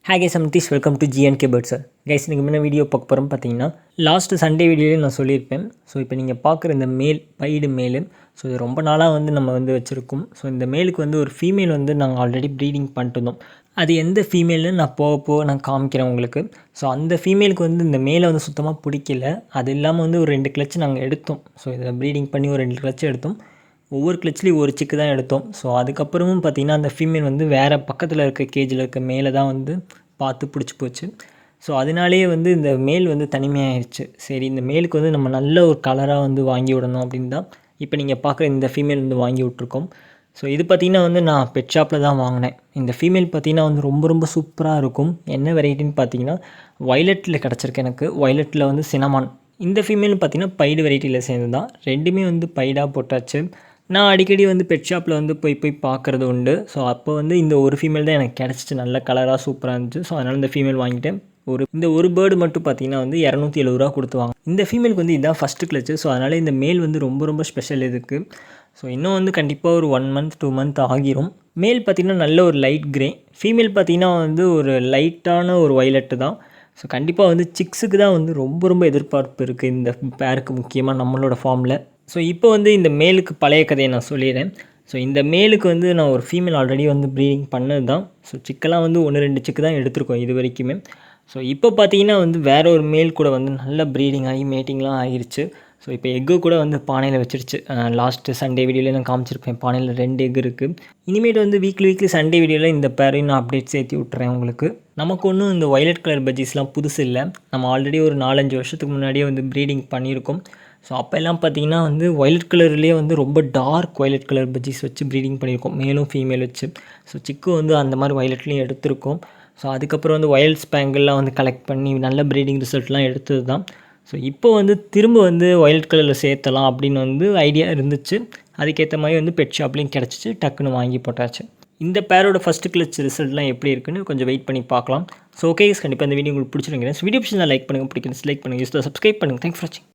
ஹே guys அம்திஷ் welcome to GNK bird sir. Guys நீங்கள் முன்ன வீடியோ பார்க்க போகிறோம் பார்த்தீங்கன்னா லாஸ்ட்டு சண்டே வீடியோலேயே நான் சொல்லியிருப்பேன். ஸோ இப்போ நீங்கள் பார்க்குற இந்த பைடு மேலு ஸோ இது ரொம்ப நாளாக நம்ம வச்சுருக்கோம். ஸோ இந்த மேலுக்கு ஒரு ஃபீமேல் நாங்கள் ஆல்ரெடி ப்ரீடிங் பண்ணிட்டு இருந்தோம். அது எந்த ஃபீமேல்னு நான் போக நான் காமிக்கிறேன் உங்களுக்கு. ஸோ அந்த ஃபீமேலுக்கு இந்த மேலே சுத்தமாக பிடிக்கல. அது இல்லாமல் ஒரு 2 கிளச்சு நாங்கள் எடுத்தோம். ஸோ இதை ப்ரீடிங் பண்ணி ஒரு 2 கிளச்சு எடுத்தோம். ஒவ்வொரு கிளச்லேயும் ஒரு சிக்கு தான் எடுத்தோம். ஸோ அதுக்கப்புறமும் பார்த்திங்கன்னா அந்த ஃபீமேல் வேறு பக்கத்தில் இருக்க கேஜில் இருக்க மேலே தான் பார்த்து பிடிச்சி போச்சு. ஸோ அதனாலேயே இந்த மேல் தனிமையாகிடுச்சு. சரி, இந்த மேலுக்கு நம்ம நல்ல ஒரு கலராக வாங்கி விடணும் அப்படின்னு தான் இப்போ நீங்கள் பார்க்குற இந்த ஃபீமேல் வாங்கி விட்ருக்கோம். ஸோ இது பார்த்திங்கன்னா நான் பெட் ஷாப்பில் தான் வாங்கினேன். இந்த ஃபீமேல் பார்த்திங்கன்னா ரொம்ப ரொம்ப சூப்பராக இருக்கும். என்ன வெரைட்டின்னு பார்த்தீங்கன்னா வயலட்டில் கிடச்சிருக்கு எனக்கு. வயலட்டில் சினமான். இந்த ஃபீமேல் பார்த்திங்கன்னா பைடு வெரைட்டியில் சேர்ந்து தான். ரெண்டுமே பைடாக போட்டாச்சு. நான் அடிக்கடி பெட் ஷாப்பில் போய் பார்க்குறது உண்டு. ஸோ அப்போ இந்த ஒரு ஃபீமேல் தான் எனக்கு கிடச்சிச்சு. நல்ல கலராக சூப்பராக இருந்துச்சு. ஸோ அதனால் இந்த ஃபீமேல் வாங்கிட்டேன். இந்த ஒரு பேர்டு மட்டும் பார்த்திங்கன்னா 270 ரூபா கொடுத்து வாங்க. இந்த ஃபீமேலுக்கு இதுதான் ஃபஸ்ட்டு கிளச்சு. ஸோ அதனால் இந்த மேல் ரொம்ப ரொம்ப ஸ்பெஷல் இதுக்கு. ஸோ இன்னும் கண்டிப்பாக ஒரு 1 மந்த் 2 மந்த் ஆகிரும். மேல் பார்த்திங்கன்னா நல்ல ஒரு லைட் கிரே, ஃபீமேல் பார்த்திங்கன்னா ஒரு லைட்டான ஒரு வயலட்டு தான். ஸோ கண்டிப்பாக சிக்ஸுக்கு தான் ரொம்ப ரொம்ப எதிர்பார்ப்பு இருக்குது இந்த பேருக்கு, முக்கியமாக நம்மளோட ஃபார்மில். ஸோ இப்போ இந்த மேலுக்கு பழைய கதையை நான் சொல்லிடுறேன். ஸோ இந்த மேலுக்கு நான் ஒரு ஃபீமேல் ஆல்ரெடி ப்ரீடிங் பண்ணது தான். ஸோ சிக்கெல்லாம் 1-2 சிக்கு தான் எடுத்திருக்கோம் இது வரைக்குமே. ஸோ இப்போ பார்த்தீங்கன்னா வேறு ஒரு மேல் கூட நல்ல ப்ரீடிங் ஆகி மேட்டிங்லாம் ஆகிருச்சு. ஸோ இப்போ எக்கு கூட பானையில் வச்சிருச்சு. லாஸ்ட்டு சண்டே வீடியோவில் நான் காமிச்சிருப்பேன். பானையில் 2 எக் இருக்குது. இனிமேட்டு வீக்லி சண்டே வீடியோவில் இந்த பேரையும் நான் அப்டேட் சேர்த்து விட்டுறேன் உங்களுக்கு. நமக்கு ஒன்றும் இந்த வயலட் கலர் பஜ்ஜீஸ்லாம் புதுசு இல்லை. நம்ம ஆல்ரெடி ஒரு 4-5 வருஷத்துக்கு முன்னாடியே ப்ரீடிங் பண்ணியிருக்கோம். ஸோ அப்போல்லாம் பார்த்திங்கன்னா வயலட் கலர்லேயே ரொம்ப டார்க் வயலட் கலர் பஜ்ஜீஸ் வச்சு ப்ரீடிங் பண்ணியிருக்கோம், மேலும் ஃபீமேல் வச்சு. ஸோ சிக்கு அந்த மாதிரி வயலட்லேயும் எடுத்திருக்கோம். ஸோ அதுக்கப்புறம் வயலட் ஸ்பேங்கிள்லாம் கலெக்ட் பண்ணி நல்ல ப்ரீடிங் ரிசல்ட்லாம் எடுத்தது தான். ஸோ இப்போ திரும்ப வயலட் கலரில் சேர்த்தலாம் அப்படின்னு ஐடியா இருந்துச்சு. அதுக்கேற்ற மாதிரி பெட் ஷாப்லேயும் கிடச்சிச்சு. டக்குன்னு வாங்கி போட்டாச்சு. இந்த பேரோட ஃபஸ்ட்டு கிளச் ரிசல்ட்லாம் எப்படி இருக்குன்னு கொஞ்சம் வெயிட் பண்ணி பார்க்கலாம். ஸோ ஓகே, கண்டிப்பாக இந்த வீடியோ உங்களுக்கு பிடிச்சிருக்கேன். வீடியோ பிடிச்சிருந்தா லைக் பண்ணுங்கள், பிடிக்கும் லைக் பண்ணுங்கள், யூஸ் சப்ஸ்கிரைப் பண்ணுங்கள். தேங்க்ஸ் ஃபார் வாட்சிங்.